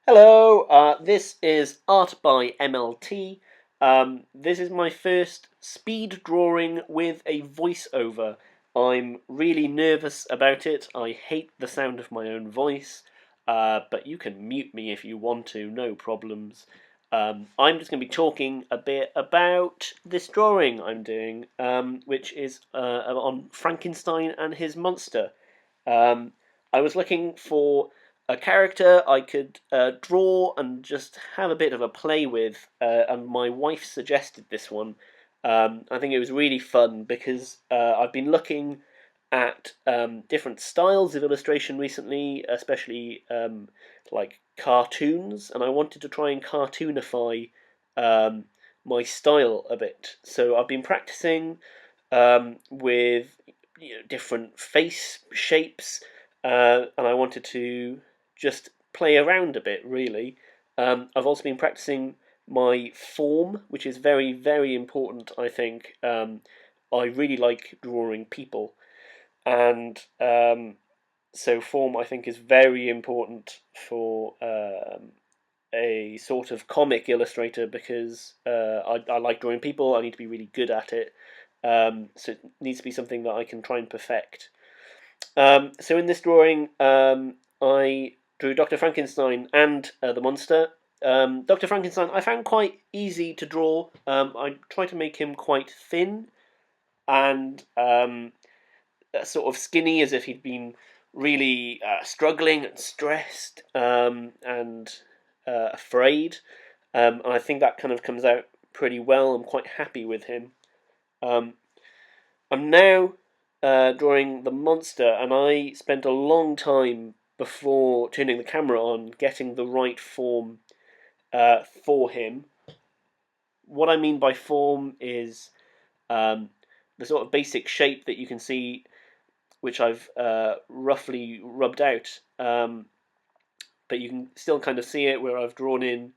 Hello, this is Art by MLT. This is my first speed drawing with a voiceover. I'm really nervous about it. I hate the sound of my own voice, but you can mute me if you want to, no problems. I'm just going to be talking a bit about this drawing I'm doing, which is on Frankenstein and his monster. Um, I was looking for a character I could draw and just have a bit of a play with, and my wife suggested this one. I think it was really fun because I've been looking at different styles of illustration recently, especially like cartoons, and I wanted to try and cartoonify um, my style a bit. So I've been practicing with different face shapes, and I wanted to just play around a bit, really. I've also been practicing my form, which is very, very important, I think. I really like drawing people, and so form, I think, is very important for a sort of comic illustrator because I like drawing people. I need to be really good at it. So it needs to be something that I can try and perfect. So in this drawing, I drew Dr. Frankenstein and the monster. Dr. Frankenstein I found quite easy to draw. I tried to make him quite thin and sort of skinny, as if he'd been really struggling and stressed and afraid. And I think that kind of comes out pretty well. I'm quite happy with him. Um, I'm now drawing the monster, and I spent a long time before turning the camera on getting the right form for him. What I mean by form is um, the sort of basic shape that you can see, which I've roughly rubbed out, but you can still kind of see it where I've drawn in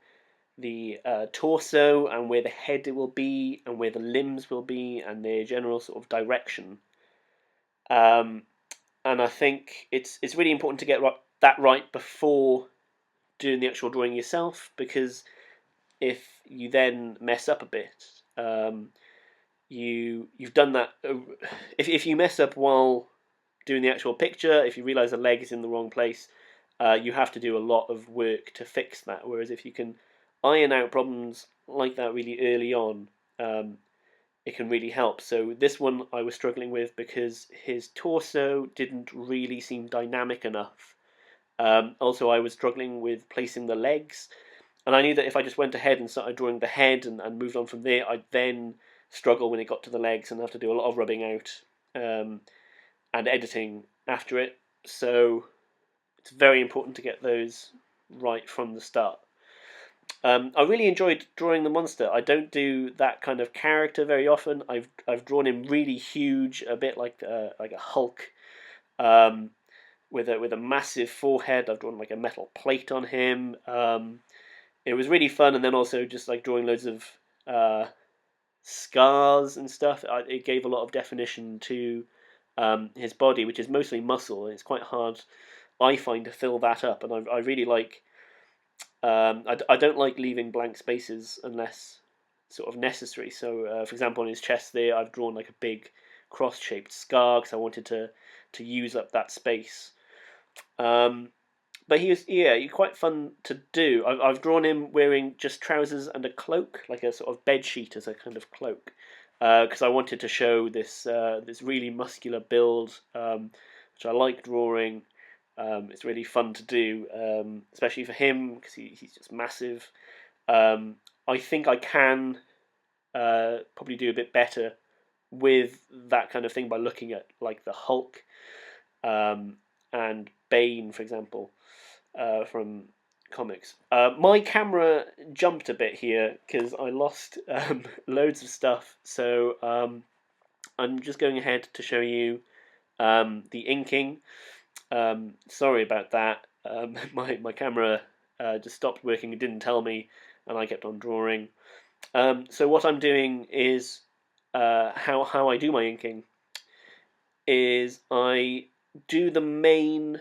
the torso and where the head will be and where the limbs will be and their general sort of direction. Um, and I think it's really important to get that right before doing the actual drawing yourself, because if you then mess up a bit, you've done that. If you mess up while doing the actual picture, if you realise the leg is in the wrong place, you have to do a lot of work to fix that. Whereas if you can iron out problems like that really early on, it can really help. So this one I was struggling with because his torso didn't really seem dynamic enough. Also, I was struggling with placing the legs, and I knew that if I just went ahead and started drawing the head and moved on from there, I'd then struggle when it got to the legs and have to do a lot of rubbing out and editing after it. So it's very important to get those right from the start. I really enjoyed drawing the monster. I don't do that kind of character very often. I've drawn him really huge, a bit like a Hulk, um, with a massive forehead. I've drawn like a metal plate on him. It was really fun, and then also just like drawing loads of uh, scars and stuff. It gave a lot of definition to his body, which is mostly muscle, and it's quite hard, I find, to fill that up. And I really like. I don't like leaving blank spaces unless sort of necessary. So, for example, on his chest there, I've drawn like a big cross-shaped scar because I wanted to use up that space. Um, but he was, yeah, quite fun to do. I've drawn him wearing just trousers and a cloak, like a sort of bed sheet as a kind of cloak, because I wanted to show this really muscular build, which I like drawing. It's really fun to do, especially for him because he's just massive. I think I can probably do a bit better with that kind of thing by looking at like the Hulk um, and Bane, for example, from comics. My camera jumped a bit here because I lost loads of stuff, so I'm just going ahead to show you the inking. Sorry about that. My camera just stopped working. It didn't tell me, and I kept on drawing. So what I'm doing is how I do my inking is I do the main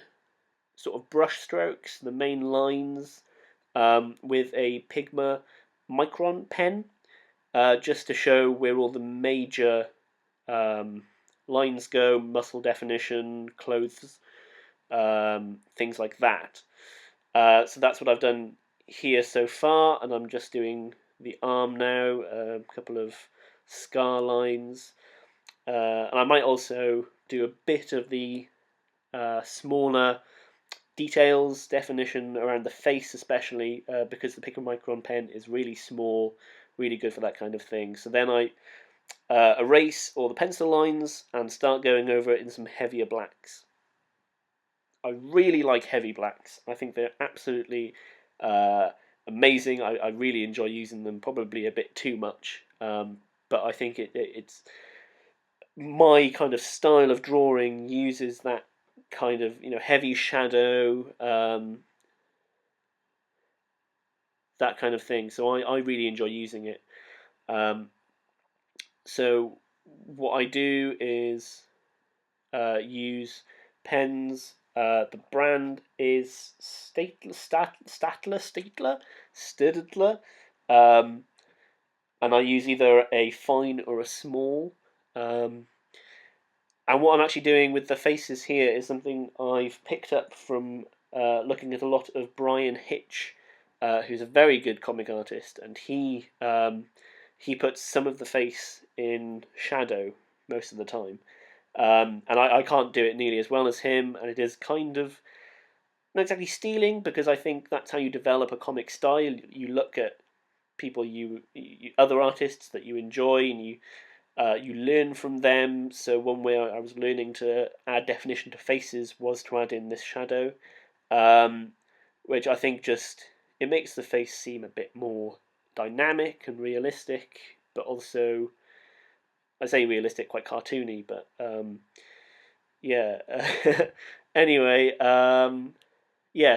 sort of brush strokes, the main lines, with a Pigma Micron pen, just to show where all the major um, lines go, muscle definition, clothes, things like that. So that's what I've done here so far, and I'm just doing the arm now, a couple of scar lines, and I might also do a bit of the smaller details definition around the face, especially because the Picomicron pen is really small, really good for that kind of thing. So then I erase all the pencil lines and start going over it in some heavier blacks. I really like heavy blacks. I think they're absolutely uh, amazing. I really enjoy using them, probably a bit too much, but I think it's my kind of style of drawing uses that kind of heavy shadow, that kind of thing. So I really enjoy using it. Um, so what I do is use pens. The brand is Stadler, and I use either a fine or a small. Um, and what I'm actually doing with the faces here is something I've picked up from looking at a lot of Brian Hitch, who's a very good comic artist, and he puts some of the face in shadow most of the time. And I can't do it nearly as well as him, and it is kind of not exactly stealing, because I think that's how you develop a comic style. You look at people other artists that you enjoy, and you learn from them. So one way I was learning to add definition to faces was to add in this shadow, um, which I think just it makes the face seem a bit more dynamic and realistic, but also I say realistic, quite cartoony, but yeah. Anyway, yeah.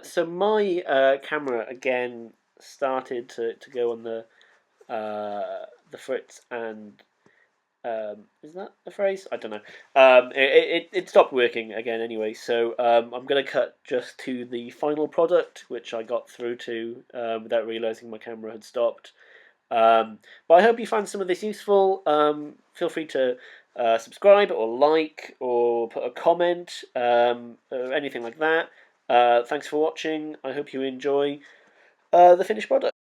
So my camera again started to go on the fritz, and is that the phrase? I don't know. It stopped working again anyway. So I'm gonna cut just to the final product, which I got through to without realizing my camera had stopped. But I hope you found some of this useful. Feel free to subscribe or like or put a comment, or anything like that. Thanks for watching. I hope you enjoy the finished product.